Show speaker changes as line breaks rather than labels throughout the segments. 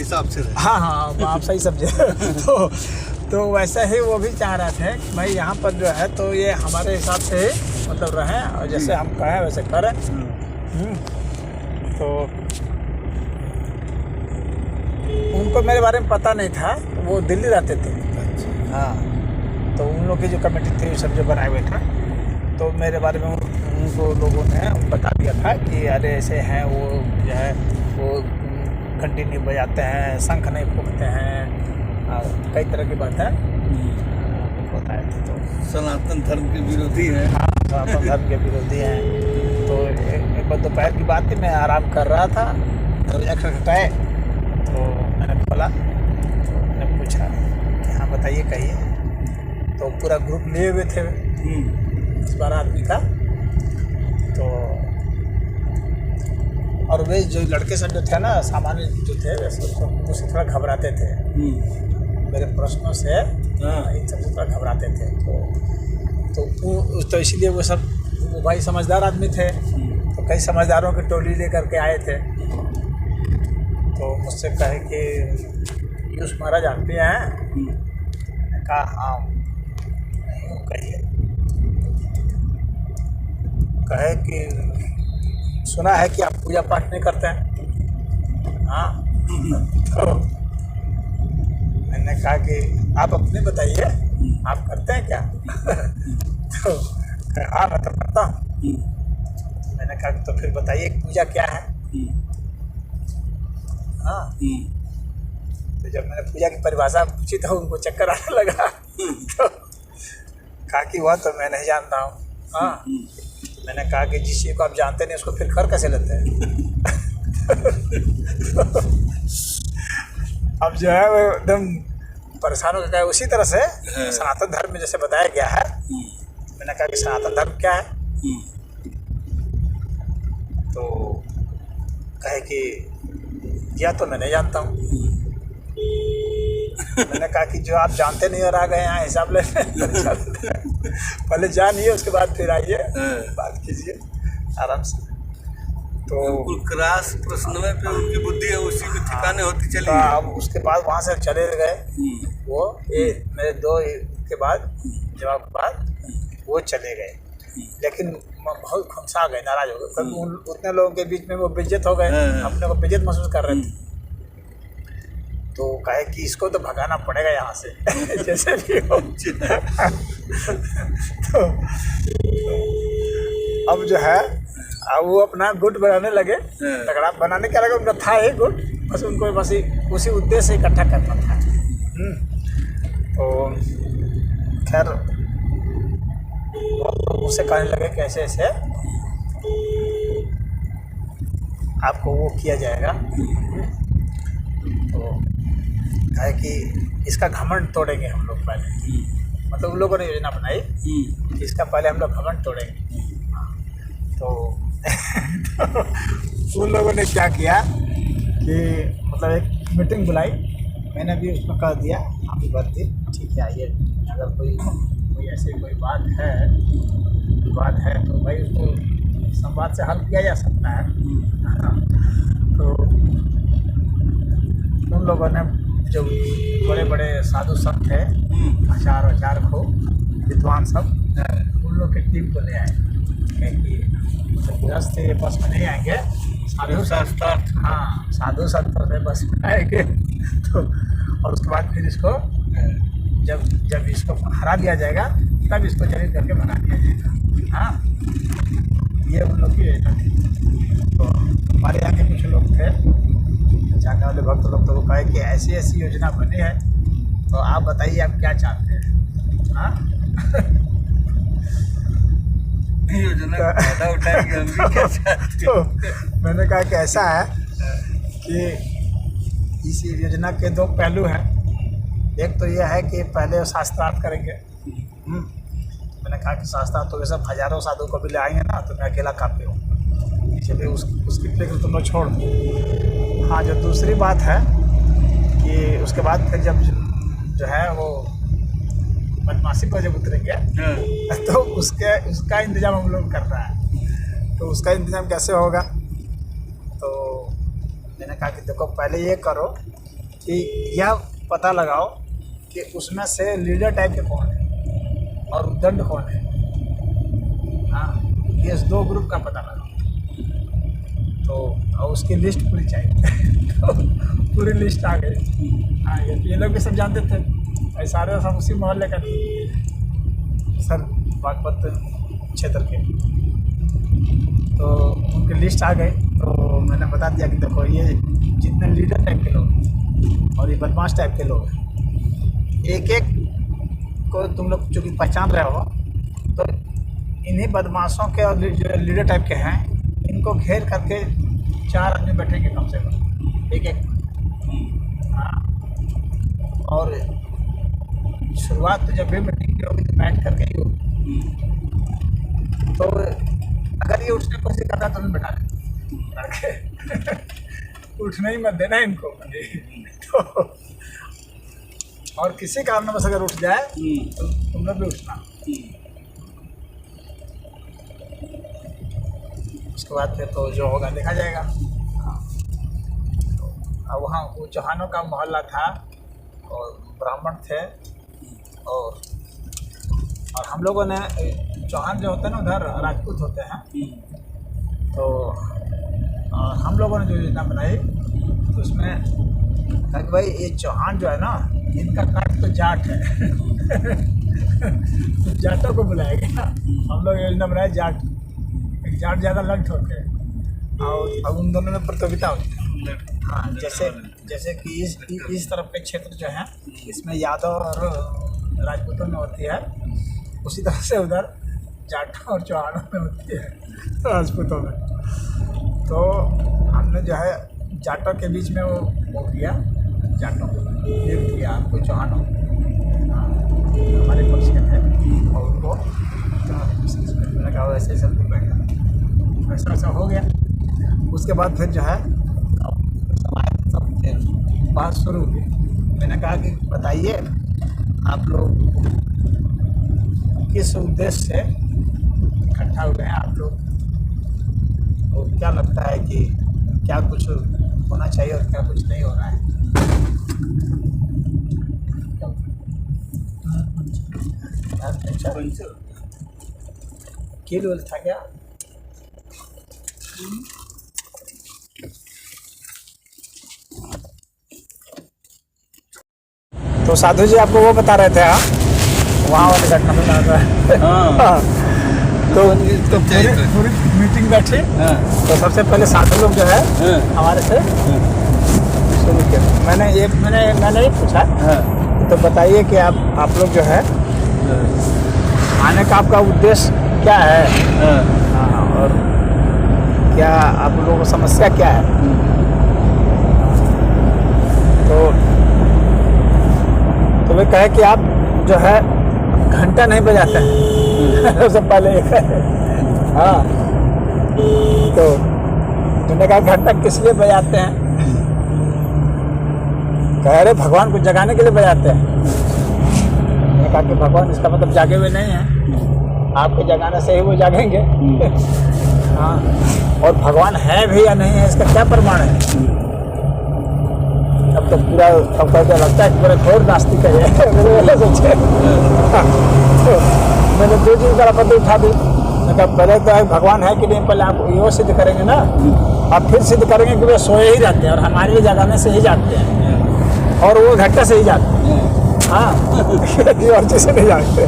हिसाब से रहे।
हाँ हाँ, आप सही समझे। तो वैसे ही वो भी चाह रहे थे कि भाई यहाँ पर जो है तो ये हमारे हिसाब से मतलब रहें और जैसे हम कहें वैसे करें। तो उनको मेरे बारे में पता नहीं था, वो दिल्ली रहते थे। हाँ, तो उन लोग की जो कमेटी थी सब जो बनाए हुए थे, तो मेरे बारे में उनको लोगों ने बता दिया था कि अरे ऐसे हैं, वो जो है वो घंटी नहीं बजाते हैं, शंख नहीं फूंकते हैं, कई तरह की बातें बताए थे। तो
सनातन धर्म के विरोधी हैं।
हाँ, सनातन धर्म के विरोधी हैं। तो एक बार दोपहर की बात थी, मैं आराम कर रहा था तो एक खटखटाए, तो मैंने खोला, तो मैंने पूछा कि हाँ बताइए कहिए। तो पूरा ग्रुप लिए हुए थे 10-12 आदमी का। तो और वे जो लड़के सब जो थे ना, सामान्य जो थे उससे थोड़ा घबराते थे मेरे प्रश्नों से। इन सबसे थोड़ा घबराते थे। तो इसलिए वो सब, वो भाई समझदार आदमी थे, तो कई समझदारों की टोली लेकर के आए थे। तो मुझसे कहे कि पीयूष महाराज आप भी हैं? मैंने कहा हाँ। नहीं वो कहिए। कहे कि सुना है कि आप पूजा पाठ नहीं करते हैं। हाँ। तो मैंने कहा कि आप अपने बताइए, आप करते हैं क्या? तो हाँ मैं तो करता हूँ। मैंने कहा तो फिर बताइए पूजा क्या है? हाँ। तो जब मैंने पूजा की परिभाषा पूछी तो उनको चक्कर आने लगा। तो कहा कि वह तो मैं नहीं जानता हूँ। हाँ। मैंने कहा कि जिस चीज़ को आप जानते नहीं उसको फिर कर कैसे लेते हैं? अब जो है वो एकदम परेशान हो गया। उसी तरह से सनातन धर्म में जैसे बताया गया है, मैंने कहा कि सनातन धर्म क्या है? तो कहे कि यह तो मैं नहीं जानता हूँ। मैंने कहा कि जो आप जानते नहीं और आ गए यहाँ हिसाब लेने, पहले जानिए उसके बाद फिर आइए बात कीजिए आराम से। तो
क्रॉस प्रश्न में फिर उनकी बुद्धि है उसी में ठिकाने होती चली।
अब उसके बाद वहाँ से चले गए वो, ये मेरे 2 के बाद जवाब के बाद वो चले गए। लेकिन बहुत खुमसा गए, नाराज हो गए, क्योंकि उतने लोगों के बीच में वो बेइज्जत हो गए, अपने को बेइज्जत महसूस कर रहे थे। तो कहे कि इसको तो भगाना पड़ेगा यहाँ से जैसे भी हो। तो अब जो है अब वो अपना गुट बनाने लगे, तगड़ा बनाने क्या लगा, उनका था ही गुट, बस उनको बस उसी उद्देश्य से इकट्ठा करना था। तो खैर मुझसे कहने लगे कि ऐसे ऐसे आपको वो किया जाएगा। तो कहे कि इसका घमंड तोड़ेंगे हम लोग पहले, मतलब उन लोगों ने योजना बनाई कि इसका पहले हम लोग घमंड तोड़ेंगे। तो उन लोगों ने क्या किया कि मतलब एक मीटिंग बुलाई, मैंने भी उसमें कह दिया आप भी बात दी, ठीक है आइए, अगर कोई ऐसी कोई बात है तो भाई उसको संवाद से हल किया जा सकता है। तो उन लोगों ने जो बड़े बड़े साधु संत थे, आचार को विद्वान सब, उन लोग की टीम को ले आए कि गृहस्थ ये बस में नहीं आएंगे, साधु संत बस में आएंगे। तो और उसके बाद फिर इसको जब इसको हरा दिया जाएगा तब इसको जरूर करके बना दिया जाएगा। हाँ, ये उन लोग की योजना थी। तो हमारे यहाँ के कुछ लोग थे जानने वाले भक्त लोग, तो वो कहे कि ऐसी ऐसी योजना बनी है, तो आप बताइए आप क्या चाहते हैं? हाँ
योजना का फायदा उठाएंगे हम भी क्या चाहते।
तो मैंने कहा कि ऐसा है कि इस योजना के 2 पहलू हैं। एक तो यह है कि पहले शास्त्रार्थ करेंगे। मैंने कहा कि शास्त्रार्थ तो वैसे हजारों साधु को भी ले आएंगे ना, तो मैं अकेला काफी हूँ, इसलिए उसकी फिक्र तुम लोग छोड़ दो। हाँ, जो दूसरी बात है कि उसके बाद फिर जब जो है वो बदमाशी पर जब उतरेंगे तो उसका इंतजाम हम लोग कर रहा है। तो उसका इंतजाम कैसे होगा? तो मैंने कहा कि देखो पहले ये करो कि यह पता लगाओ कि उसमें से लीडर टाइप के कौन है और उद्दंड कौन है। हाँ, ये 2 ग्रुप का पता लगाओ। तो और उसकी लिस्ट पूरी चाहिए। तो पूरी लिस्ट आ गई। हाँ, ये लोग भी सब जानते थे, ये सारे सब उसी मोहल्ले का थे सर, बागपत क्षेत्र के। तो उनकी लिस्ट आ गई, तो मैंने बता दिया कि देखो ये जितने लीडर टाइप के लोग और ये बदमाश टाइप के लोग हैं, एक एक को तुम लोग चूँकि पहचान रहे हो, तो इन्हीं बदमाशों के और जो लीडर टाइप के हैं, इनको घेर करके 4 आदमी बैठेंगे कम से कम, एक एक। हाँ, और शुरुआत तो जब भी मीटिंग की होगी तो बैठ करके ही होगी। तो अगर ये उठने को करता तो बैठा दें, उठने ही मत देना इनको। तो और किसी कारणवश अगर उठ जाए तो तुम लोग भी उठना। उसके बाद फिर तो जो होगा देखा जाएगा। हाँ, तो वहाँ वो चौहानों का मोहल्ला था और ब्राह्मण थे, और हम लोगों ने, चौहान जो होते हैं ना उधर राजपूत होते हैं, तो हम लोगों ने जो योजना बनाई तो उसमें कहा कि भाई ये चौहान जो है ना, इनका काट तो जाट है। तो जाटों को बुलाया गया। हम लोग योजना बनाए जाट जाट ज़्यादा लंट होते हैं और अब उन दोनों में प्रतियोगिता होती है। हाँ, जैसे कि इस तरफ के क्षेत्र जो है इसमें यादव और राजपूतों में होती है, उसी तरह से उधर जाटों और चौहानों में होती है, राजपूतों में। तो हमने जो है जाटों के बीच में वो किया, जाटों को नियुक्त किया, आपको चौहानों हमारे पक्ष के थे और उनको लगा वैसे सब बैठा, वैसा हो गया। उसके बाद फिर जो है सब फिर बात शुरू हुई। मैंने कहा कि बताइए आप लोग किस उद्देश्य से इकट्ठा हुए हैं आप लोग, और क्या लगता है कि क्या कुछ होना चाहिए और क्या कुछ नहीं होना है। किल था क्या? तो साधु जी आपको वो बता रहे थे, हाँ, वहाँ वाली घटना बता रहा है। हाँ। तो पूरी मीटिंग बैठी। तो सबसे पहले साधु लोग जो है हमारे से शुरू किया। मैंने ये पूछा, तो बताइए कि आप लोग जो है आने का आपका उद्देश्य क्या है। हाँ, और क्या आप लोगों को समस्या क्या है। तो वे कहे कि आप जो है घंटा नहीं बजाते हैं। सबसे पहले एक है। हाँ, तो मैंने कहा घंटा किस लिए बजाते हैं। कह रहे भगवान को जगाने के लिए बजाते हैं। मैंने कहा कि भगवान इसका मतलब जागे हुए नहीं हैं, आपको जगाने से ही वो जागेंगे। हाँ, और भगवान है भी या नहीं है इसका क्या प्रमाण है। अब तो पूरा अब क्या लगता है कि पूरा घोर नास्तिक है। मैंने सोचे, तो मैंने 2 चीज़ का आपत्ति उठा दी। मैं कहा पहले तो भगवान है कि नहीं, पहले आप ये सिद्ध करेंगे ना, आप फिर सिद्ध करेंगे कि वे सोए ही जाते हैं और हमारे जगाने से ही जागते हैं, और वो घंटे से ही जागते हैं। हाँ, और चीज़ से नहीं जागते।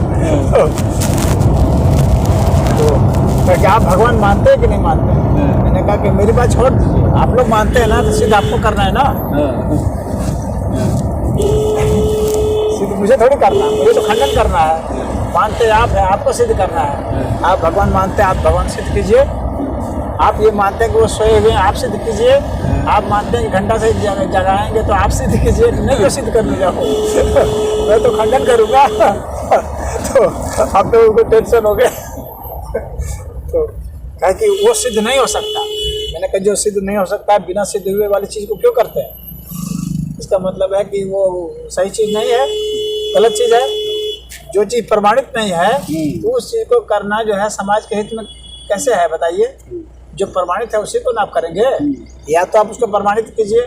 तो क्या आप भगवान मानते हैं कि नहीं मानते हैं। मैंने कहा कि मेरी बात छोड़ दीजिए, आप लोग मानते हैं ना, तो सिद्ध आपको करना है ना। सिद्ध मुझे थोड़ी करना है, मुझे तो खंडन करना है। मानते आप है, आपको सिद्ध करना है। आप भगवान मानते हैं, आप भगवान सिद्ध कीजिए। आप ये मानते हैं कि वो सोए हुए हैं, आप सिद्ध कीजिए। आप मानते हैं कि घंटा से जगाएंगे तो आप सिद्ध कीजिए, नहीं तो सिद्ध करने जाओ। मैं तो खंडन करूँगा। तो आप लोगों को टेंशन हो गया। तो कहा कि वो सिद्ध नहीं हो सकता। मैंने कहा जो सिद्ध नहीं हो सकता बिना सिद्ध हुए वाली चीज़ को क्यों करते हैं। इसका मतलब है कि वो सही चीज़ नहीं है, गलत चीज़ है। जो चीज़ प्रमाणित नहीं है तो उस चीज़ को करना जो है समाज के हित में कैसे है बताइए। जो प्रमाणित है उसी को ना आप करेंगे, या तो आप उसको प्रमाणित कीजिए,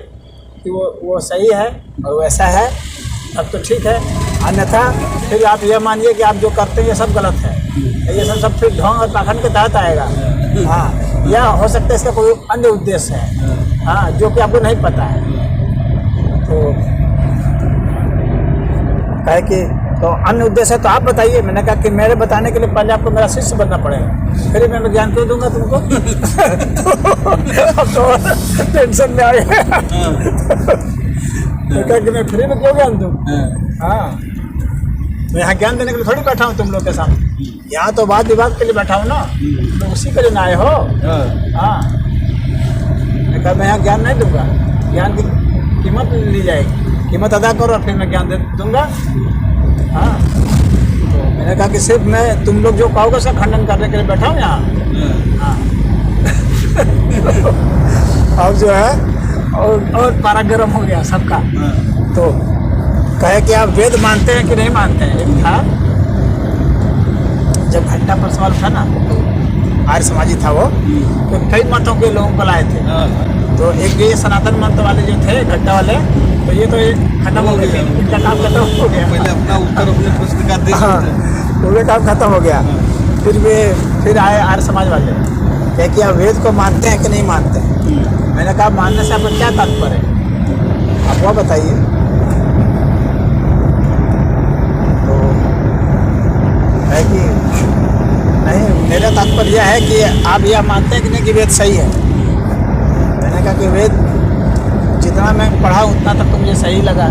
कि वो सही है और वैसा है तब तो ठीक है, अन्यथा फिर आप ये मानिए कि आप जो करते हैं ये सब गलत है, ये सब फिर ढोंग और पाखंड के तहत आएगा। हाँ, या हो सकता है इसका कोई अन्य उद्देश्य है, हाँ, जो कि आपको नहीं पता है। तो कहे कि तो अन्य उद्देश्य है तो आप बताइए। मैंने कहा कि मेरे बताने के लिए पहले आपको मेरा शिष्य बनना पड़ेगा, फिर मैं ज्ञान क्यों दूंगा तुमको। अब तो टेंशन में आ गया। तो कहा कि मैं फ्री में क्यों ज्ञान दूँ। हाँ, मैं यहाँ ज्ञान देने के लिए थोड़ी बैठा हूँ तुम लोग के सामने, यहाँ तो वाद विवाद के लिए बैठा हूँ ना, तो उसी के लिए ना आए हो। हाँ, मैं कहा मैं यहाँ ज्ञान नहीं दूंगा, ज्ञान की कीमत ली जाएगी, कीमत अदा करो और फिर मैं ज्ञान दे दूंगा। हाँ, तो मैंने कहा कि सिर्फ मैं तुम लोग जो कहोगे उसका खंडन करने के लिए बैठा हूँ यहाँ। हाँ। अब जो है और पारा गर्म हो गया सबका। तो कहे कि आप वेद मानते हैं कि नहीं मानते हैं। एक था जब घंटा पर सवाल था ना, आर्य समाजी था वो, तो कई मतों के लोगों को लाए थे। तो एक ये सनातन मत वाले जो थे घंटा वाले, तो ये तो खत्म हो गया, इनका काम खत्म हो गया।
पहले अपना उत्तर अपने प्रश्न का दे देते।
पूरे काम खत्म हो गया। फिर आए आर्य समाज वाले, क्या कि आप वेद को मानते हैं कि नहीं मानते हैं। मैंने कहा मानने से आपका क्या तात्पर्य है, आप वो बताइए। तो है कि नहीं, मेरा तात्पर्य यह है कि आप यह मानते हैं कि नहीं कि वेद सही है। मैंने कहा कि वेद जितना मैं पढ़ा उतना तक तो मुझे सही लगा,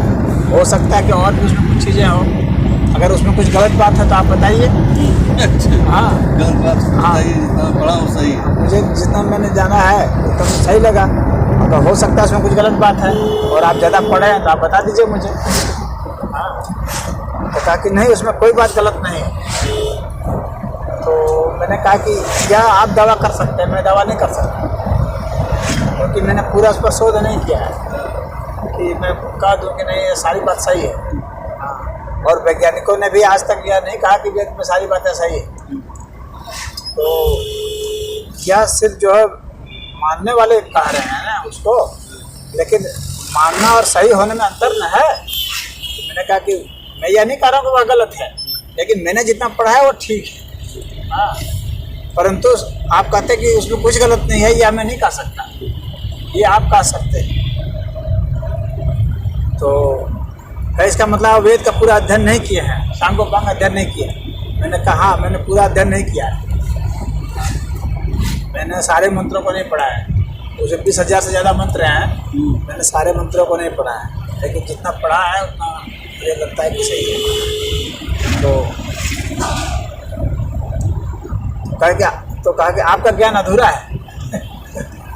हो सकता है कि और भी उसमें कुछ चीज़ें हो, अगर उसमें कुछ गलत बात है तो आप बताइए। हाँ,
गलत बात बताइए, जितना पढ़ा हो सही है।
मुझे जितना मैंने जाना है उतना तो सही लगा, अगर हो सकता है उसमें कुछ गलत बात है और आप ज़्यादा पढ़े हैं तो आप बता दीजिए मुझे। हाँ, तो कहा कि नहीं उसमें कोई बात गलत नहीं है। तो मैंने कहा कि क्या आप दावा कर सकते हैं, मैं दावा नहीं कर सकता, क्योंकि मैंने पूरा उस पर शोध नहीं किया है कि मैं कह दूँ कि नहीं ये सारी बात सही है। हाँ, और वैज्ञानिकों ने भी आज तक यह नहीं कहा कि वेद में सारी बातें सही है। तो क्या सिर्फ जो है मानने वाले कह रहे हैं ना उसको, लेकिन मानना और सही होने में अंतर न है। तो मैंने कहा कि मैं यह नहीं कह रहा हूँ कि वह गलत है, लेकिन मैंने जितना पढ़ा है वो ठीक है। हाँ, परंतु आप कहते हैं कि उसमें कुछ गलत नहीं है, यह मैं नहीं कह सकता, ये आप कह सकते हैं। तो इसका मतलब आप वेद का पूरा अध्ययन नहीं किए हैं, सांगो पांग अध्ययन नहीं किया। मैंने कहा मैंने पूरा अध्ययन नहीं किया है, मैंने सारे मंत्रों को नहीं पढ़ा है। मुझे 20,000 से ज़्यादा मंत्र हैं, मैंने सारे मंत्रों को नहीं पढ़ा है, लेकिन जितना पढ़ा है उतना मुझे लगता है कि सही है। तो कहा कि आपका ज्ञान अधूरा है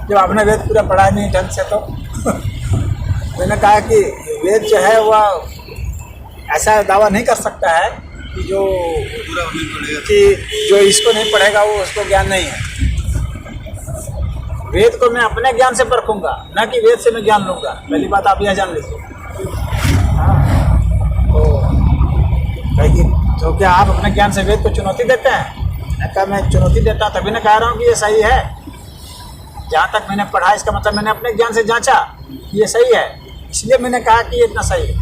जब आपने वेद पूरा पढ़ा नहीं ढंग से। तो मैंने कहा कि वेद जो है वह ऐसा दावा नहीं कर सकता है कि जो इसको नहीं पढ़ेगा वो उसको ज्ञान नहीं है। वेद को मैं अपने ज्ञान से परखूंगा, ना कि वेद से मैं ज्ञान लूँगा। पहली बात आप यह जान लीजिए। हाँ, तो क्या आप अपने ज्ञान से वेद को चुनौती देते हैं? क्या मैं चुनौती देता हूँ तभी मैं कह रहा हूँ कि ये सही है। जहाँ तक मैंने पढ़ा इसका मतलब मैंने अपने ज्ञान से जांचा कि ये सही है, इसलिए मैंने कहा कि ये इतना सही है।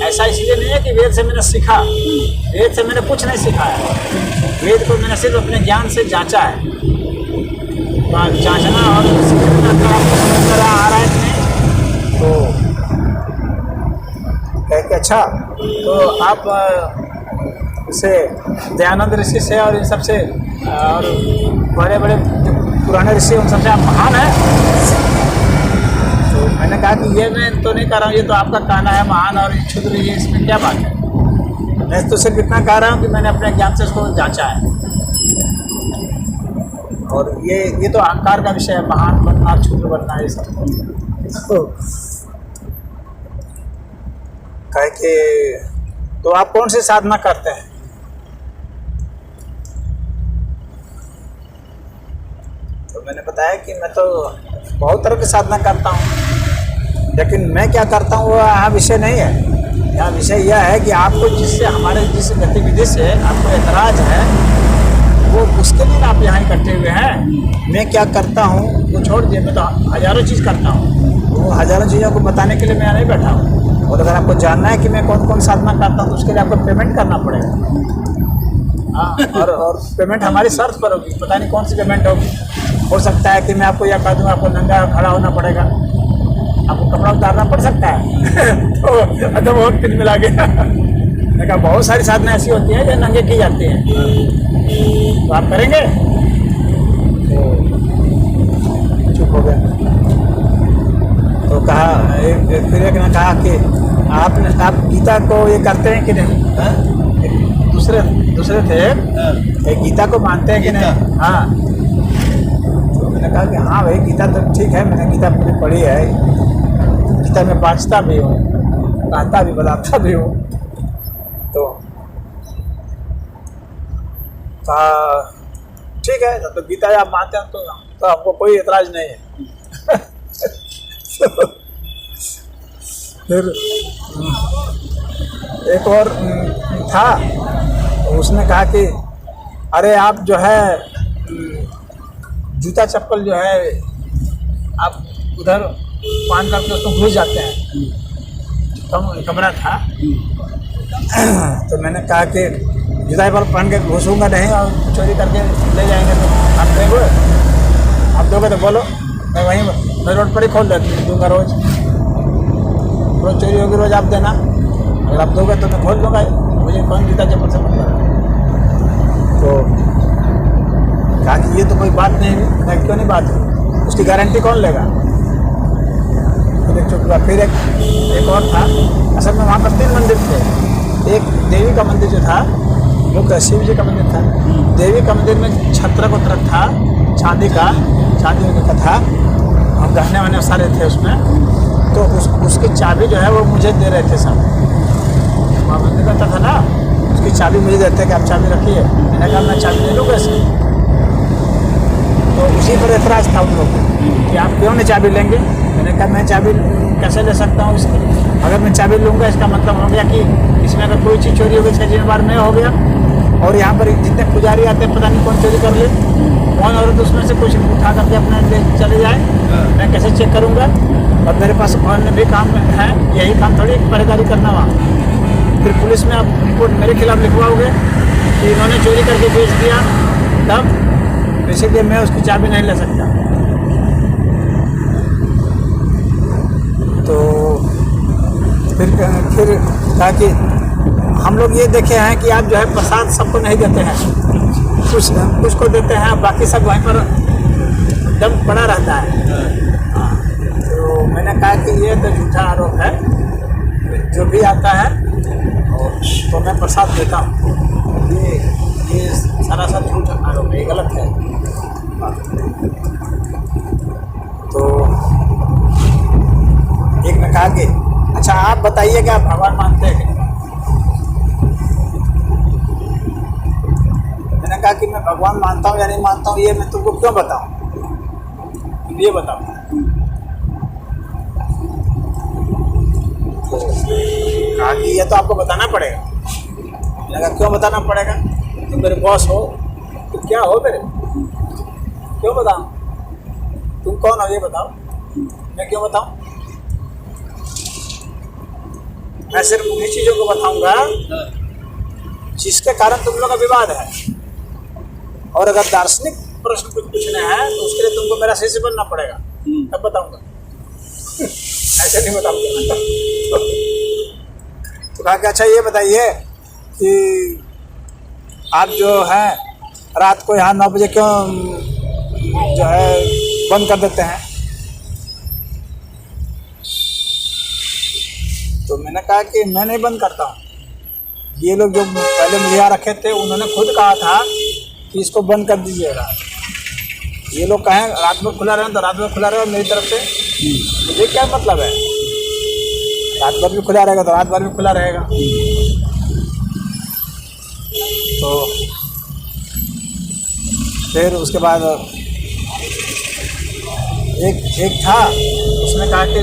ऐसा इसलिए नहीं है कि वेद से मैंने सीखा, वेद से मैंने कुछ नहीं सीखा है, वेद को मैंने सिर्फ अपने ज्ञान से जांचा है। तो जांचना और सीखने का आ रहा है कि नहीं। तो कह के अच्छा, तो आप से दयानंद ऋषि से और इन सबसे और बड़े बड़े पुराने ऋषि उन सबसे आप महान हैं। तो मैंने कहा कि ये मैं तो नहीं कह रहा हूँ, ये तो आपका कहना है महान और क्षुद्र, ये इसमें क्या बात है। मैं तो सिर्फ इतना कह रहा हूँ कि मैंने अपने ज्ञान से उसको जांचा है। और ये तो अहंकार का विषय है, महान बनना क्षुद्र बनना ये सब। तो कहे कि तो आप कौन सी साधना करते हैं? तो मैंने बताया कि मैं तो बहुत तरह की साधना करता हूँ, लेकिन मैं क्या करता हूँ वो यहाँ विषय नहीं है। यहाँ विषय यह है कि आपको जिससे हमारे जिस गतिविधि से आपको एतराज़ है वो उसके लिए आप यहाँ इकट्ठे हुए हैं। मैं क्या करता हूँ वो छोड़ दिए, मैं तो हज़ारों चीज़ करता हूँ, आपको हज़ारों चीज़ों को बताने के लिए मैं यहाँ नहीं बैठा हूँ। और अगर आपको जानना है कि मैं कौन कौन साधना करता हूँ तो उसके लिए आपको पेमेंट करना पड़ेगा। हाँ, और पेमेंट हमारी शर्त पर होगी, पता नहीं कौन सी पेमेंट होगी। हो सकता है कि मैं आपको यह कह दूँ आपको नंगा खड़ा होना पड़ेगा, आपको कपड़ा उतारना पड़ सकता है। तो बहुत फिर मिला गया। मैंने कहा बहुत सारी साधना ऐसी होती हैं जो नंगे की जाती हैं, तो आप करेंगे? तो चुप हो गया। तो कहा फिर एक ने कहा कि आप गीता को ये करते हैं कि नहीं? दूसरे थे एक गीता को मानते हैं कि नहीं? हाँ। तो मैंने कहा कि हाँ भाई गीता तो ठीक है, मैंने गीता पूरी पढ़ी है, गीता में बाँचता भी हूँ, कहता भी बताता भी हूँ। तो कहा ठीक है, तो गीता आप मानते हैं तो हमको कोई एतराज़ नहीं है। फिर एक और था, उसने कहा कि अरे आप जो है जूता चप्पल जो है आप उधर पान करके उसको घुस जाते हैं। कमरा था। तो मैंने कहा कि जूता चप्पल पहन के घुसूंगा नहीं और चोरी करके ले जाएंगे तो आप देंगे? आप दोगे तो बोलो, मैं रोड पर ही खोल दूँगा रोज़ चोरी होगी, रोज़ आप देना। अगर आप दोगे तो मैं खोल दूँगा, मुझे कौन जूता चप्पल से मतलब। तो कहा कि ये तो कोई बात नहीं है। मैं क्यों नहीं बात है, उसकी गारंटी कौन लेगा? फिर चुप हुआ। फिर एक और था। असल में वहाँ पर 3 मंदिर थे। एक देवी का मंदिर जो था वो शिव जी का मंदिर था। देवी का मंदिर में छत्रक उत्रक था चांदी का था, और गहने वहने सारे थे उसमें। तो उसकी चाबी जो है वो मुझे दे रहे थे सब। वहाँ मंदिर करता था ना, उसकी चाबी मुझे देते कि आप चाबी रखिए। मैंने कहा मैं चाबी ले लूँ कैसे? तो उसी पर एतराज़ था उन लोगों को कि आप क्यों नहीं चाबी लेंगे? मैंने कहा मैं चाबी कैसे ले सकता हूँ इसकी? अगर मैं चाबी लूँगा इसका मतलब हो गया कि इसमें अगर कोई चीज़ चोरी हो गई, 6 बार मैं हो गया। और यहाँ पर जितने पुजारी आते हैं पता नहीं कौन चोरी कर ले, कौन औरत उसमें से कुछ उठा करके अपने ले चले जाए, मैं कैसे चेक करूँगा? और मेरे पास और भी काम है, यही काम थोड़ी पहरेदारी करना वहाँ। फिर पुलिस में आप रिपोर्ट मेरे खिलाफ लिखवाओगे कि इन्होंने चोरी करके बेच दिया, तब इसीलिए मैं उसकी चाबी नहीं ले सकता। तो फिर कहा कि हम लोग ये देखे हैं कि आप जो है प्रसाद सबको नहीं देते हैं, कुछ को देते हैं, बाकी सब वहीं पर दम पड़ा रहता है। तो मैंने कहा कि ये तो झूठा आरोप है, जो भी आता है और तो मैं प्रसाद देता हूँ, ये सरासर झूठा आरोप है, गलत है। तो एक ने कहा कि अच्छा आप बताइए कि आप भगवान मानते हैं? मैंने कहा कि मैं भगवान मानता हूँ या नहीं मानता हूँ ये मैं तुमको क्यों बताऊँ, तुम ये बताओ। तो कहा कि ये तो आपको बताना पड़ेगा। मैंने कहा क्यों बताना पड़ेगा? तुम मेरे बॉस हो तो क्या हो मेरे, क्यों बताऊँ? तुम कौन हो ये बताओ, मैं क्यों बताऊँ? मैं सिर्फ उन्हीं चीज़ों को बताऊंगा जिसके कारण तुम लोग का विवाद है। और अगर दार्शनिक प्रश्न कुछ पूछना है तो उसके लिए तुमको मेरा शिष्य बनना पड़ेगा, तब बताऊंगा, ऐसे नहीं बताऊंगा। तो कहा कि अच्छा ये बताइए कि आप जो है रात को यहाँ 9 बजे क्यों जो है बंद कर देते हैं? तो मैंने कहा कि मैं नहीं बंद करता हूँ, ये लोग जो पहले मुझे यहाँ रखे थे उन्होंने खुद कहा था कि इसको बंद कर दीजिएगा। ये लोग कहें रात में खुला रहे तो रात में खुला रहे, मेरी तरफ से मुझे क्या मतलब है? रात भर भी खुला रहेगा तो रात भर भी खुला रहेगा। तो फिर उसके बाद एक था, उसने कहा कि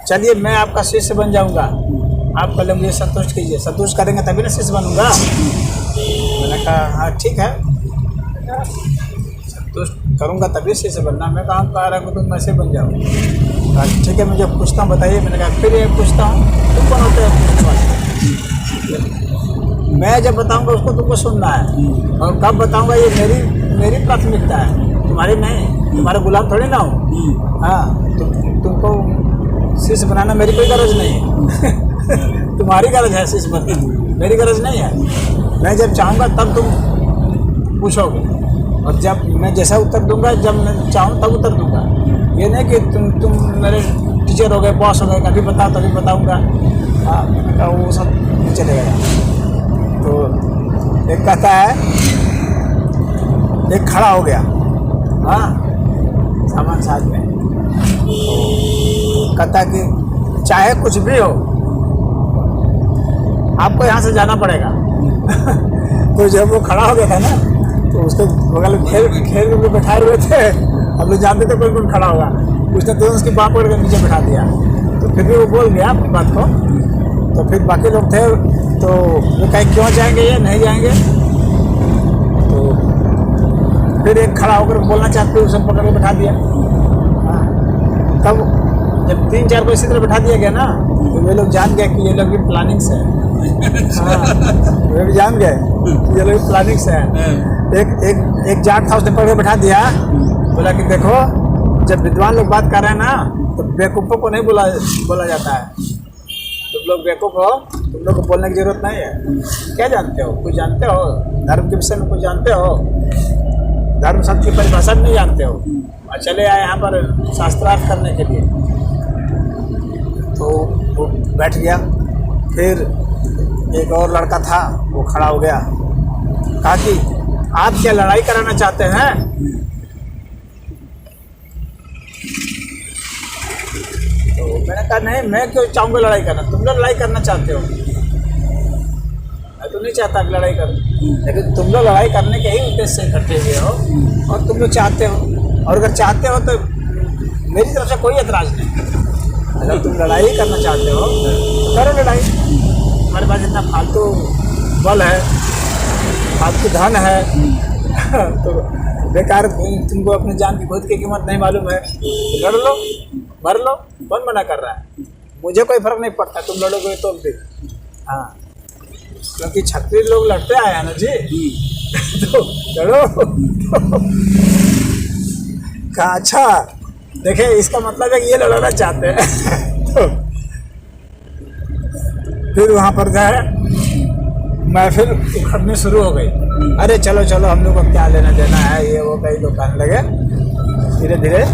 चलिए मैं आपका शिष्य बन जाऊंगा, आप पहले मुझे संतुष्ट कीजिए, संतुष्ट करेंगे तभी ना शिष्य बनूंगा। मैंने कहा हाँ ठीक है, संतुष्ट करूँगा तभी शीश बनना। मैं कहाँ कह रहा हूँ तुम ऐसे बन जाओ। कहा ठीक है मुझे पूछता हूँ बताइए। मैंने कहा फिर ये पूछता हूँ तुम कौन होते हो? मैं जब बताऊँगा उसको तुमको सुनना है, और कब बताऊँगा ये मेरी प्राथमिकता है, तुम्हारी नहीं। तुम्हारे गुलाम थोड़ी ना हो। हाँ तुमको शीश बनाना मेरी कोई गरज नहीं है। तुम्हारी गरज है शीश बनना, मेरी गरज नहीं है। मैं जब चाहूँगा तब तुम पूछोगे, और जब मैं जैसा उत्तर दूंगा, जब मैं चाहूँ तब उत्तर दूंगा। ये नहीं कि तुम मेरे टीचर हो गए, बॉस हो गए, कभी बताओ तभी बताऊँगा। हाँ वो सब नहीं चलेगा। तो एक कहता है, एक खड़ा हो गया, हाँ सामान साथ में, कहता कि चाहे कुछ भी हो आपको यहाँ से जाना पड़ेगा। तो जब वो खड़ा हो गया था ना, तो उसके बगल में खेल में बैठाए हुए थे। अब लोग जानते थे कोई कौन खड़ा होगा। उसने तो उसकी बाँह पकड़ कर नीचे बैठा दिया। तो फिर भी वो बोल गया अपनी बात को। तो फिर बाकी लोग थे तो वो कहे क्यों जाएंगे, ये नहीं जाएंगे। तो फिर एक खड़ा होकर बोलना चाहते उसे पकड़ के बैठा दिया। हाँ तब जब 3-4 को इसी तरह बैठा दिया गया ना, तो वे लोग जान गए कि ये लोग भी प्लानिंग से है। हाँ वे भी जान गए कि ये लोग प्लानिंग से है। एक जाट था, उसने पकड़ के बैठा दिया। बोला कि देखो जब विद्वान लोग बात कर रहे हैं ना, तो बेवकूफ़ों को नहीं बोला जाता है। तुम लोग बेवकूफ़ हो, तुम लोग को बोलने की जरूरत नहीं है। क्या जानते हो? कुछ जानते हो धर्म के विषय में? कुछ जानते हो? धर्म शब्द की परिभाषा नहीं जानते हो, और चले आए यहाँ पर शास्त्रार्थ करने के लिए। तो वो बैठ गया। फिर एक और लड़का था, वो खड़ा हो गया, कहा कि आप क्या लड़ाई कराना चाहते हैं? तो मैंने कहा नहीं, मैं क्यों चाहूँगा लड़ाई करना, तुम लोग लड़ाई करना चाहते हो। मैं तो नहीं चाहता कि लड़ाई करो, लेकिन तुम लोग लड़ाई करने के ही उद्देश्य से इकट्ठे हुए हो, और तुम लोग चाहते हो। और अगर चाहते हो तो मेरी तरफ से कोई एतराज़ नहीं। अगर तुम लड़ाई करना चाहते हो तो करो लड़ाई। हमारे पास इतना फालतू बल है, फालतू धन है, तो बेकार तुमको अपनी जान की खुद की कीमत नहीं मालूम है, तो लड़ लो, मर लो। कौन मना कर रहा है? मुझे कोई फर्क नहीं पड़ता, तुम लड़ोगे तो भी। हाँ क्योंकि क्षत्रिय लोग लड़ते आए हैं ना जी। तो लड़ो। कहा अच्छा देखे, इसका मतलब है कि ये लड़ना चाहते हैं। तो फिर वहाँ पर गए, महफिल उखड़नी शुरू हो गई। अरे चलो चलो हम लोग को क्या लेना देना है, ये वो कई लोग कहने लगे। धीरे धीरे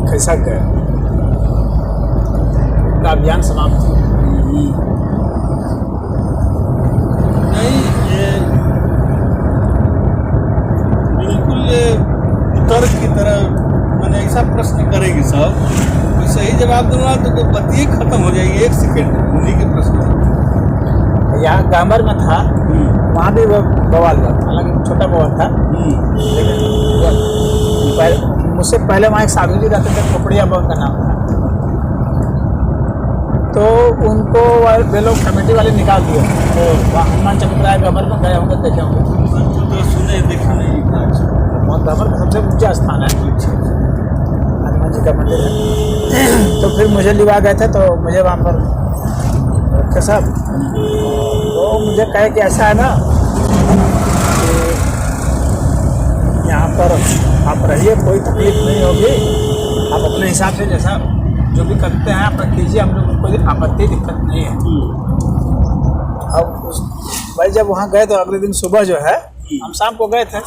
खिसक गए, उनका अभियान समाप्त हुआ।
नहीं ये बिल्कुल ये तर्क की तरह मैंने ऐसा प्रश्न करेगी सब, तो सही जवाब दूंगा तो बात ही खत्म हो जाएगी 1 सेकेंड। उन्हीं के प्रश्न
यहाँ गामर में था, वहाँ भी वो बवाल हुआ, हालांकि छोटा बवाल था। लेकिन मुझसे पहले वहाँ एक साधु जी रहते थे, खोपड़िया बाबा का नाम था। तो उनको वे लोग कमेटी वाले निकाल दिए। तो वहाँ हनुमान चबूतरा गामर में गए होंगे, देखे होंगे।
तो सुने देखा नहीं।
बहुत गामर का सबसे ऊंचा स्थान है, हनुमान जी का मंदिर है। तो फिर मुझे लिवा गए थे, तो मुझे वहाँ पर रखे सब। तो मुझे कहे कि ऐसा है ना कि यहाँ पर आप रहिए, कोई तकलीफ नहीं होगी, आप अपने हिसाब से जैसा जो भी करते हैं आप कीजिए, हम लोग कोई आपत्ति दिक्कत नहीं है। अब भाई जब वहाँ गए तो अगले दिन सुबह जो है, हम शाम को गए थे,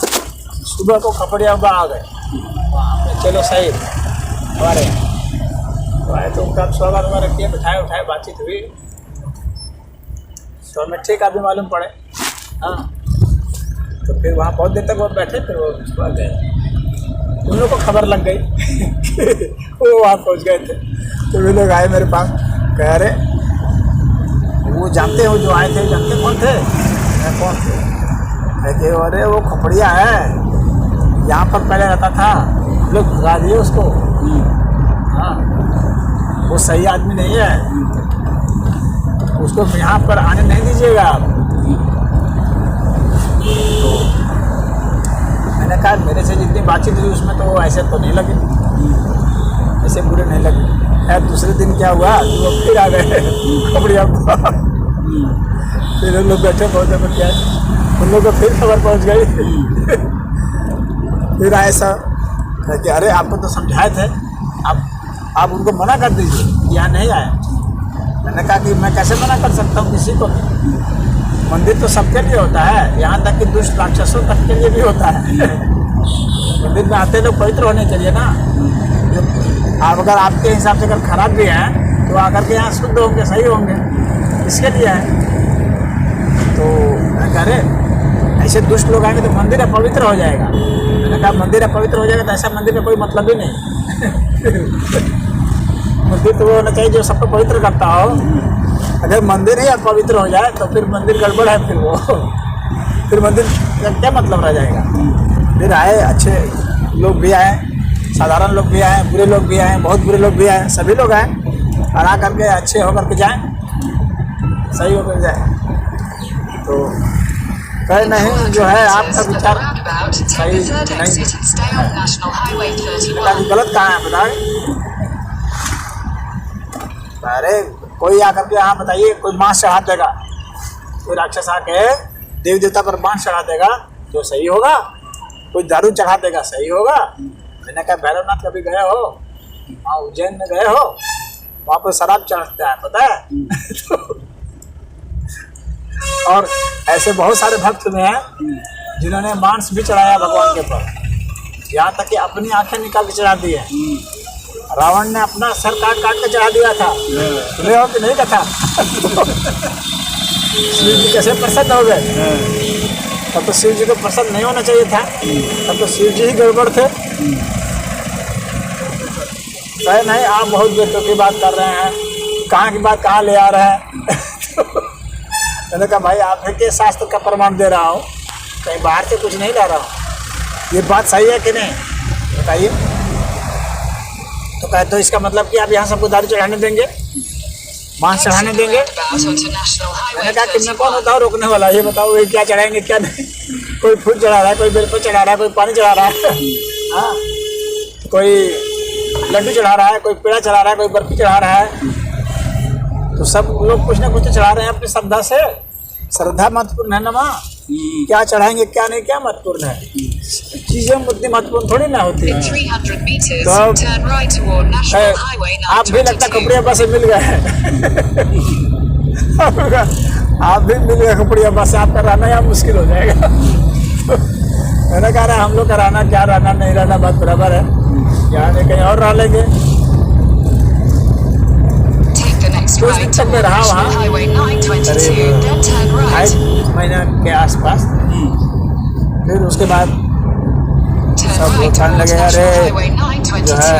सुबह को खपड़िया आ गए वहाँ पे। चलो सही हमारे तो आए, तो उनका स्वागत वगैरह किए, बिठाए उठाए, बातचीत हुई। तो हमें ठीक आदमी मालूम पड़े। हाँ तो फिर वहाँ बहुत देर तक वो बैठे, फिर वो सुबह गए। उन लोग को खबर लग गई कि वो वहाँ पहुँच गए थे। तो वे लोग आए मेरे पास, कह रहे वो जानते हो जो आए थे, जानते कौन थे? मैं कौन थे? कहते अरे वो खोपड़िया है, यहाँ पर पहले रहता था, लोग भगा दिए उसको। हाँ वो सही आदमी नहीं है, उसको यहाँ पर आने नहीं दीजिएगा आप। तो मैंने कहा मेरे से जितनी बातचीत हुई उसमें तो वो ऐसे तो नहीं लगे, ऐसे बुरे नहीं लगे। यार दूसरे दिन क्या हुआ कि वो फिर आ गए कपड़िया। फिर उन लोग बैठे बहुत देर क्या उन लोग को फिर खबर पहुंच गई। फिर ऐसा कि अरे आपको तो समझाए थे, आप उनको मना कर दीजिए, यहाँ नहीं आए। मैंने कहा कि मैं कैसे मना कर सकता हूँ किसी को, मंदिर तो सबके लिए होता है, यहाँ तक कि दुष्ट राक्षसों तक के लिए भी होता है। मंदिर में आते लोग पवित्र होने के लिए ना। आप अगर आपके हिसाब से अगर खराब भी हैं तो आकर के यहाँ शुद्ध होंगे, सही होंगे, इसके लिए है। तो मैं कह रहे ऐसे दुष्ट लोग आएंगे तो मंदिर अपवित्र हो जाएगा। मैंने कहा मंदिर अपवित्र हो जाएगा तो ऐसा मंदिर का कोई मतलब ही नहीं। मंदिर तो वो होना चाहिए जो सबको पवित्र करता हो। अगर मंदिर ही अपवित्र हो जाए तो फिर मंदिर गड़बड़ है, फिर मंदिर का क्या मतलब रह जाएगा। फिर आए, अच्छे लोग भी आए, साधारण लोग भी आए, बुरे लोग भी आए, बहुत बुरे लोग भी आए, सभी लोग आए और आ करके अच्छे होकर के जाएं, सही होकर जाए। तो कहे नहीं जो है आपका विचार सही नहीं, गलत कहाँ है बताए। अरे कोई आकर के यहाँ बताइए, कोई मांस चढ़ा देगा, कोई राक्षस आके देवी देवता पर मांस चढ़ा देगा तो सही होगा, कोई दारू चढ़ा देगा सही होगा। मैंने कहा भैरवनाथ कभी गए हो, वहाँ उज्जैन में गए हो, वहाँ पर शराब चढ़ता है पता है। और ऐसे बहुत सारे भक्त हुए हैं जिन्होंने मांस भी चढ़ाया भगवान के ऊपर, यहाँ तक कि अपनी आंखें निकाल के चढ़ा दी है। रावण ने अपना सर काट काट के चढ़ा दिया था, सुने हो कि नहीं कथा। शिव जी कैसे प्रसन्न हो गए। तब तो शिव जी को प्रसन्न नहीं होना चाहिए था, तब तो शिव जी ही गड़बड़ थे। कहे नहीं आप बहुत बेटों की बात कर रहे हैं, कहाँ की बात कहाँ ले आ रहे हैं। मैंने कहा भाई आप के शास्त्र का प्रमाण दे रहा हूँ, कहीं बाहर से कुछ नहीं ला रहा हूँ, ये बात सही है कि नहीं बताइए। तो कहे तो इसका मतलब कि आप यहाँ सबको दारू चढ़ाने देंगे, मांस चढ़ाने देंगे। मैंने कहा कि मैं कौन होता हूँ रोकने वाला, ये बताओ ये क्या चढ़ाएंगे क्या नहीं। कोई फूल चढ़ा रहा है, कोई बेलपत्र चढ़ा रहा है, कोई पानी चढ़ा रहा है, हाँ, कोई लड्डू चढ़ा रहा है, कोई पेड़ा चढ़ा रहा है, कोई बर्फी चढ़ा रहा है। तो सब लोग कुछ ना कुछ चढ़ा रहे हैं अपनी श्रद्धा से। श्रद्धा महत्वपूर्ण है ना माँ, क्या चढ़ाएंगे क्या नहीं क्या महत्वपूर्ण है, चीजें उतनी महत्वपूर्ण थोड़ी ना होती है। तो आप भी लगता कपड़िया बस से मिल गए। आप भी मिल गए कपड़िया बस से, आपका रहना यहाँ मुश्किल हो जाएगा। मैंने कहा रहा हम लोग का रहना क्या, रहना नहीं रहना बात बराबर है, यहाँ नहीं कहीं और रह लेंगे। कुछ दिन तक मैं रहा वहाँ करीब 2.5 महीना के आसपास। फिर उसके बाद सब लोग कहने लगे अरे जो है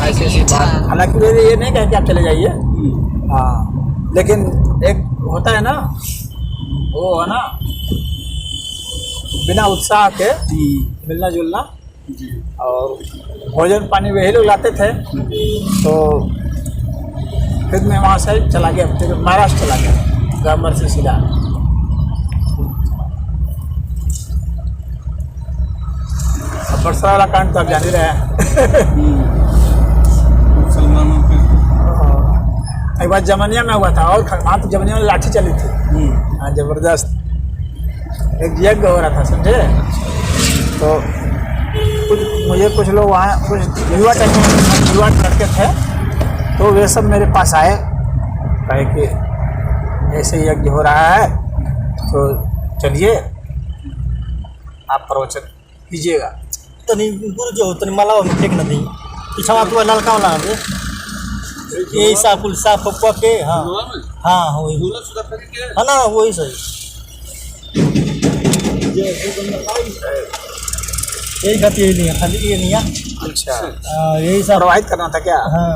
ऐसी ऐसी बात। हालांकि मेरे ये नहीं कहे कि आप चले जाइए, हाँ, लेकिन एक होता है ना, वो है ना बिना उत्साह के मिलना जुलना, और भोजन पानी वही लोग लाते थे। तो फिर मैं वहाँ से चला गया, फिर महाराष्ट्र चला गया, ग्रामर से सीधा। बरसा वाला कांड तो आप जान ही रहे हैं।
मुसलमानों के
एक बार जमनिया में हुआ था, और वहाँ तो जमनिया में लाठी चली थी, हाँ जबरदस्त, एक यज्ञ हो रहा था समझे। तो कुछ लोग वहाँ कुछ युवा लड़के थे, तो वे सब मेरे पास आए, कहे कि ऐसे यज्ञ हो रहा है तो चलिए आप प्रवचन कीजिएगा।
तनी गुरु जो तनी माला में फेंक न दी पीछा तो ललका वाला दे यही साफ कुल साफ पप्पा के। हाँ हाँ वही हाँ ना वही सही, यही खाती यही नहीं है, खाली ये नहीं है।
अच्छा
यही सब
प्रवाहित करना था क्या?
हाँ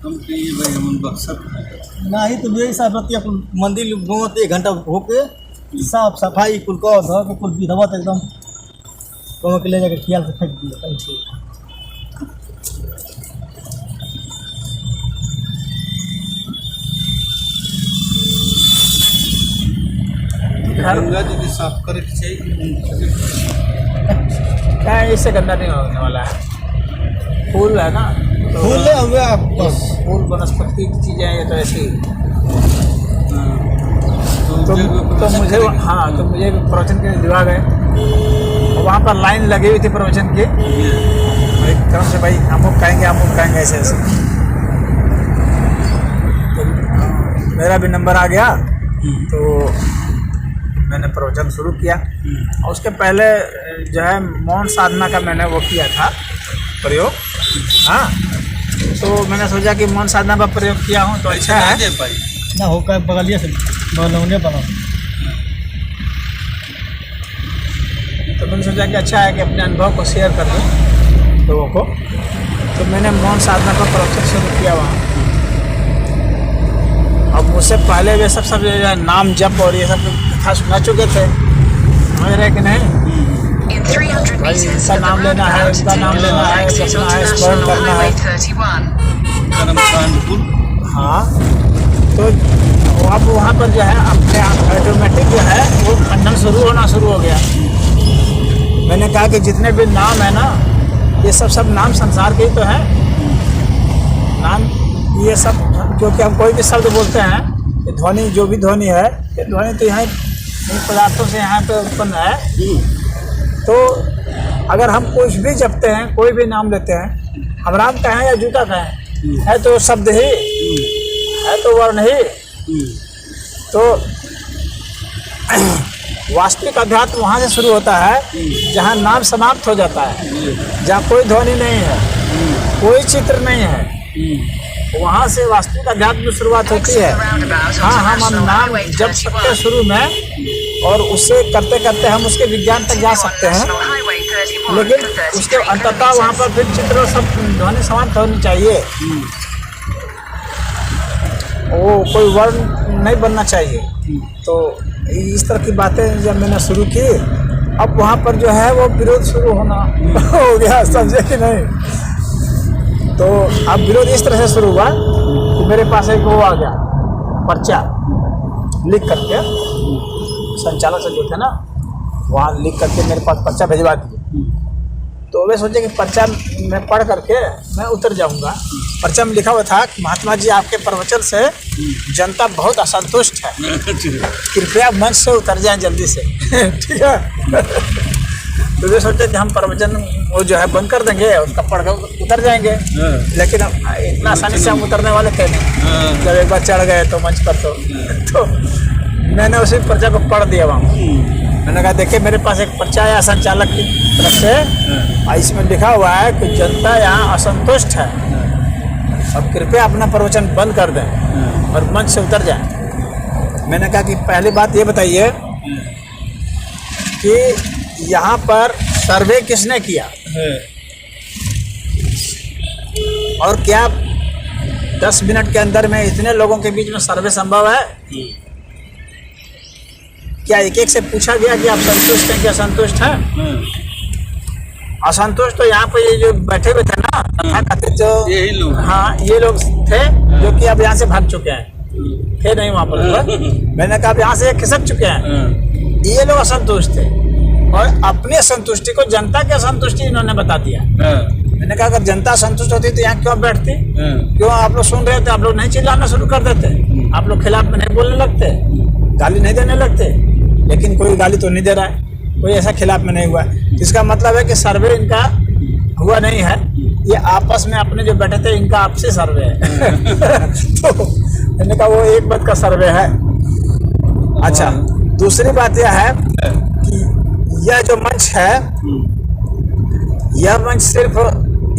हम कहिए भाई हम बक्सर
ना ही तो यही सब रहती है। मंदिर घूमते 1 घंटा होके साफ सफाई कुल को धो के कुल विधवा एकदम दोनों के ले जाकर ख्याल से फेंक दिया कहीं से।
घर
गंगा जी के साफ करे के चाहिए।
क्या है, इससे गंदा नहीं होने वाला है। फूल है ना, तो
फूल हमें आप बस
फूल वनस्पति की चीज़ें हैं, ये तो ऐसी। तो मुझे हाँ, तो मुझे प्रवचन के लिए दिवा गए, और वहाँ पर लाइन लगी हुई थी प्रवचन की, एक तरफ से भाई अमुक कहेंगे ऐसे ऐसे। तो मेरा भी नंबर आ गया, तो मैंने प्रवचन शुरू किया। और उसके पहले जो है मौन साधना का मैंने वो किया था प्रयोग। हाँ, तो मैंने सोचा कि मौन साधना का प्रयोग किया हूँ तो अच्छा है
ना होकर बगलिए से बगलौने बना।
तो मैंने सोचा कि अच्छा है कि अपने अनुभव को शेयर कर दूँ लोगों को। तो मैंने मौन साधना का प्रवचन शुरू किया वहाँ। अब मुझसे पहले वे सब जो है नाम जप और ये सब कथा सुना चुके थे, समझ रहे कि नहीं? भाई इसका नाम लेना है, इसका नाम लेना है, जपना है, स्मरण करना है। हाँ, तो अब वहाँ पर जो है अपने ऑटोमेटिक जो है वो खंडन शुरू हो गया। मैंने कहा कि जितने भी नाम है ना, ये सब नाम संसार के ही तो है नाम। ये सब क्योंकि हम कोई भी शब्द बोलते हैं, ये ध्वनि जो भी ध्वनि है, ये ध्वनि तो यहाँ इन पदार्थों से यहाँ पे उत्पन्न है। तो अगर हम कुछ भी जपते हैं, कोई भी नाम लेते हैं, हम राम कहें या जूता कहें, है तो शब्द ही है, तो वर्ण ही। तो वास्तविक अध्यात्म वहाँ से शुरू होता है जहाँ नाम समाप्त हो जाता है, जहाँ कोई ध्वनि नहीं है, कोई चित्र नहीं है, वहाँ से वास्तविक अध्यात्म की शुरुआत होती है। हाँ, हम नाम जप सकते हैं शुरू में, और उससे करते करते हम उसके विज्ञान तक जा सकते हैं, लेकिन उसके अंततः वहाँ पर फिर चित्र सब ध्वनि समाप्त होनी चाहिए। वो कोई वर्ण नहीं बनना चाहिए। तो इस तरह की बातें जब मैंने शुरू की, अब वहाँ पर जो है वो विरोध शुरू होना हो गया, समझे कि नहीं? तो अब विरोध इस तरह से शुरू हुआ कि मेरे पास एक वो आ गया पर्चा लिख करके, संचालक से जो थे ना वहाँ लिख करके मेरे पास पर्चा भिजवा दिए। तो वे सोचे कि पर्चा मैं पढ़ करके मैं उतर जाऊंगा। पर्चा में लिखा हुआ था कि महात्मा जी आपके प्रवचन से जनता बहुत असंतुष्ट है, कृपया मंच से उतर जाएं जल्दी से। ठीक है। तो वे सोचे कि हम प्रवचन वो जो है बंद कर देंगे, उसका पढ़ कर उतर जाएंगे, लेकिन इतना आसानी से हम उतरने वाले थे नहीं। जब एक बार चढ़ गए तो मंच पर तो मैंने उसी पर्चा को पढ़ दिया वहाँ। मैंने कहा देखिए मेरे पास एक पर्चा आया संचालक की तरफ से, और इसमें लिखा हुआ है कि जनता यहाँ असंतुष्ट है, अब कृपया अपना प्रवचन बंद कर दें और मंच से उतर जाएं। मैंने कहा कि पहली बात ये बताइए कि यहाँ पर सर्वे किसने किया, और क्या 10 मिनट के अंदर में इतने लोगों के बीच में सर्वे संभव है? क्या एक एक से पूछा गया कि आप संतुष्ट हैं कि असंतुष्ट हैं? असंतुष्ट तो यहाँ पे ये जो बैठे हुए थे ना तथाकथित जो
यही लोग,
हाँ ये लोग थे जो कि अब यहाँ से भाग चुके हैं, थे नहीं वहाँ पर। मैंने कहा अब यहाँ से खिसक चुके हैं, ये लोग असंतुष्ट थे, और अपनी असंतुष्टि को जनता की असंतुष्टि इन्होंने बता दिया। मैंने कहा अगर जनता संतुष्ट होती तो यहाँ क्यों बैठती? क्यों आप लोग सुन रहे थे? आप लोग नहीं चिल्लाना शुरू कर देते, आप लोग खिलाफ में नहीं बोलने लगते, गाली नहीं देने लगते। लेकिन कोई गाली तो नहीं दे रहा है, कोई ऐसा खिलाफ में नहीं हुआ। इसका मतलब है कि सर्वे इनका हुआ नहीं है, ये आपस में अपने जो बैठे थे इनका आपसी सर्वे है। तो मैंने कहा वो एक बात का सर्वे है। अच्छा, दूसरी बात यह है कि यह जो मंच है, यह मंच सिर्फ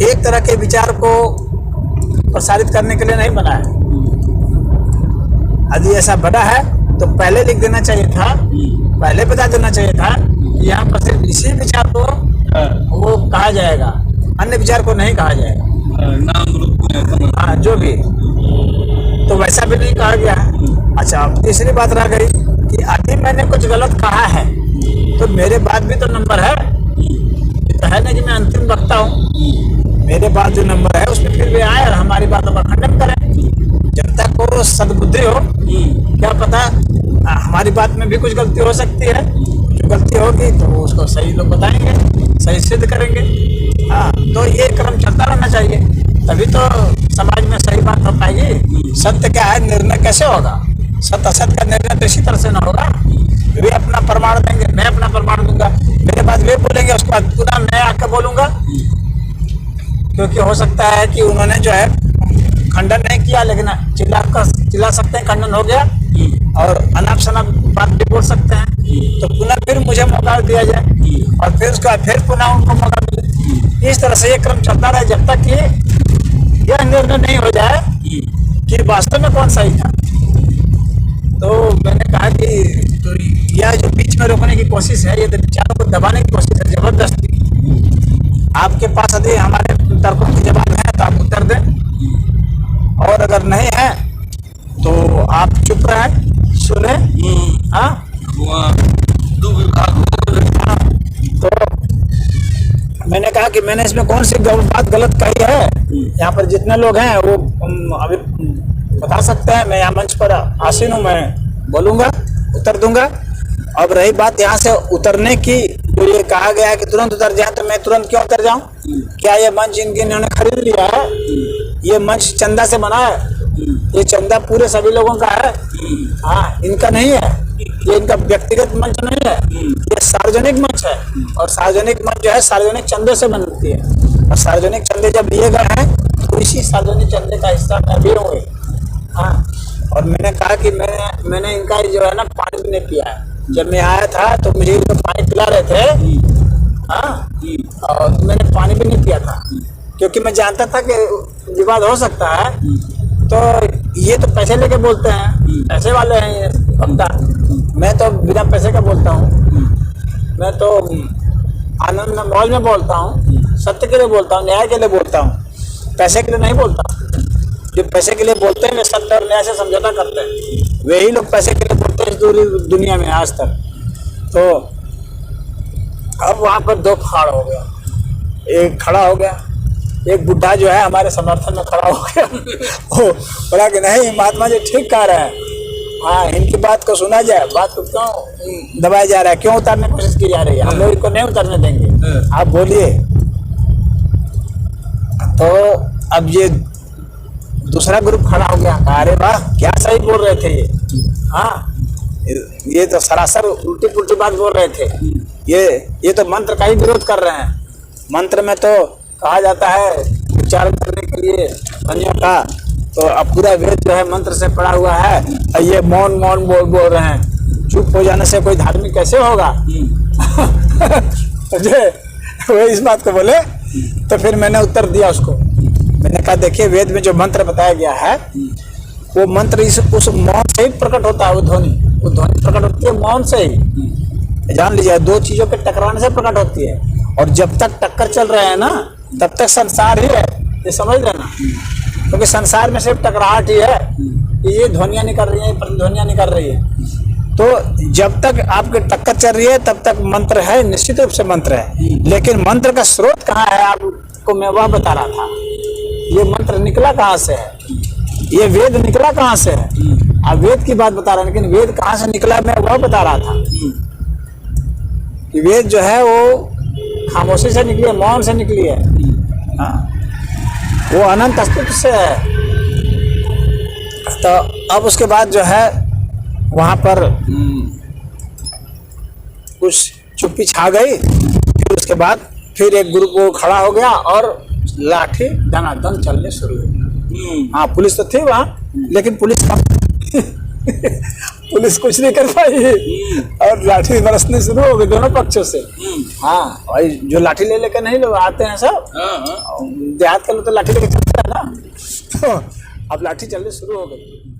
एक तरह के विचार को प्रसारित करने के लिए नहीं बना है। यदि ऐसा बड़ा है तो पहले लिख देना चाहिए था, पहले बता देना चाहिए था कि यहाँ पर सिर्फ इसी विचार को वो कहा जाएगा, अन्य विचार को नहीं कहा जाएगा।
नाम रूप
हाँ जो भी, तो वैसा भी नहीं कहा गया है। अच्छा, अब तीसरी बात रह गई कि यदि मैंने कुछ गलत कहा है तो मेरे बाद भी तो नंबर है, तो है ना कि मैं अंतिम वक्ता हूँ, मेरे बाद जो नंबर है उसमें फिर भी आए और हमारी बातों का खंडन करें। जनता को सद्बुद्धि हो, क्या पता हमारी बात में भी कुछ गलती हो सकती है, जो गलती होगी तो उसको सही लोग बताएंगे, सही सिद्ध करेंगे। हाँ, तो ये क्रम चलता रहना चाहिए, तभी तो समाज में सही बात हो पाएगी। सत्य क्या है, निर्णय कैसे होगा? सत्य असत्य का निर्णय तो इसी तरह से ना होगा। वे अपना प्रमाण देंगे, मैं अपना प्रमाण दूंगा, मेरे बाद वे बोलेंगे, उसके बाद पुनः मैं आकर बोलूंगा, क्योंकि हो सकता है कि उन्होंने जो है खंडन नहीं किया, लेकिन चिल्ला सकते हैं, खंडन हो गया, और अनाप शनाप बात भी बोल सकते हैं, तो पुनः फिर मुझे मौका दिया जाए, और फिर उसके बाद फिर पुनः उनको मौका मिले। इस तरह से ये क्रम चलता रहे जब तक कि यह निर्णय नहीं हो जाए कि वास्तव में कौन सही था। तो मैंने कहा कि तो यह जो बीच में रोकने की कोशिश है, ये तो विचारों को दबाने की कोशिश है, जबरदस्ती। आपके पास यदि हमारे तर्कों के जवाब है तो आप उत्तर दें, और अगर नहीं है तो आप चुप रहें, सुने। हाँ,
दो विभाग हो।
तो मैंने कहा कि मैंने इसमें कौन सी बात गलत कही है, यहाँ पर जितने लोग हैं वो अभी बता सकते हैं। मैं यहाँ मंच पर आसीन हूँ, मैं बोलूँगा, उत्तर दूंगा। अब रही बात यहाँ से उतरने की, तो ये कहा गया है कि तुरंत उतर जाए, तो मैं तुरंत क्यों उतर जाऊं? क्या ये मंच इन्होंने खरीद लिया है? ये मंच चंदा से बना है, ये चंदा पूरे सभी लोगों का है। हाँ, इनका नहीं है, ये इनका व्यक्तिगत मंच नहीं है, ये सार्वजनिक मंच है, और सार्वजनिक मंच जो है सार्वजनिक चंदे से बनती है, और सार्वजनिक चंदे जब लिए गए हैं तो इसी सार्वजनिक चंदे का हिस्सा मैं भी हूँ। हाँ, और मैंने कहा कि मैंने इनका जो है ना पानी भी नहीं पिया है। जब मैं आया था तो मुझे तो पानी पिला रहे थे, हाँ, और मैंने पानी भी नहीं पिया था, क्योंकि मैं जानता था कि विवाद हो सकता है। तो ये तो पैसे लेके बोलते हैं, पैसे वाले हैं ये बंदा, मैं तो बिना पैसे का बोलता हूँ, मैं तो आनंद में मौज में बोलता हूँ, सत्य के लिए बोलता हूँ, न्याय के लिए बोलता हूँ, पैसे के लिए नहीं बोलता। जो पैसे के लिए बोलते हैं वे सत्य और न्याय से समझौता करते हैं, वही लोग पैसे के लिए बोलते हैं इस दुनिया में आज तक। तो अब वहाँ पर दो खाड़ हो गया, एक खड़ा हो गया, एक बुढ़ा जो है हमारे समर्थन में खड़ा हो गया। वो बोला कि नहीं, महात्मा जी ठीक कह रहे हैं, हाँ, इनकी बात को सुना जाए, बात को क्यों दबाया जा रहा है, क्यों उतारने की कोशिश की जा रही है, हम लोग इनको नहीं उतारने देंगे, आप बोलिए। तो अब ये दूसरा ग्रुप खड़ा हो गया, अरे वाह क्या सही बोल रहे थे ये, हाँ, ये तो सरासर उल्टी पुल्टी बात बोल रहे थे, ये तो मंत्र का ही विरोध कर रहे हैं। मंत्र में तो कहा जाता है उच्चारण करने के लिए ध्वनियों का, तो अब पूरा वेद जो है मंत्र से पड़ा हुआ है, और ये मौन बोल रहे हैं। चुप हो जाने से कोई धार्मिक कैसे होगा? वो इस बात को बोले, तो फिर मैंने उत्तर दिया उसको। मैंने कहा देखिए, वेद में जो मंत्र बताया गया है वो मंत्र उस मौन से ही प्रकट होता है। वो ध्वनि प्रकट होती है मौन से ही, जान लीजिए, दो चीजों के टकराने से प्रकट होती है। और जब तक टक्कर चल रहे हैं ना, तब तक संसार ही है, ये समझ लेना, क्योंकि संसार में सिर्फ टकराहट ही है, ये ध्वनियां निकल रही है, प्रतिध्वनियां निकल रही है। तो जब तक आपके टक्कर चल रही है तब तक मंत्र है, निश्चित रूप से मंत्र है, लेकिन मंत्र का स्रोत कहाँ है आपको मैं वह बता रहा था। ये मंत्र निकला कहाँ से है, ये वेद निकला कहाँ से है, आप वेद की बात बता रहे हैं, लेकिन वेद कहाँ से निकला मैं वह बता रहा था। कि वेद जो है वो खामोशी से निकली है, मौन से निकली है, हाँ, वो अनंत अस्तित्व से है। तो अब उसके बाद जो है वहाँ पर कुछ चुप्पी छा गई। फिर उसके बाद फिर एक ग्रुप वो खड़ा हो गया और लाठी दनादन चलने शुरू हो गई। हाँ, पुलिस तो थी वहाँ, लेकिन पुलिस कुछ नहीं कर पाई और लाठी बरसने शुरू हो गई दोनों पक्षों से। हाँ, भाई जो लाठी ले लेकर नहीं लोग आते हैं सब, देहात के लोग तो लाठी लेकर चलते हैं ना, तो अब लाठी चलने शुरू हो गई।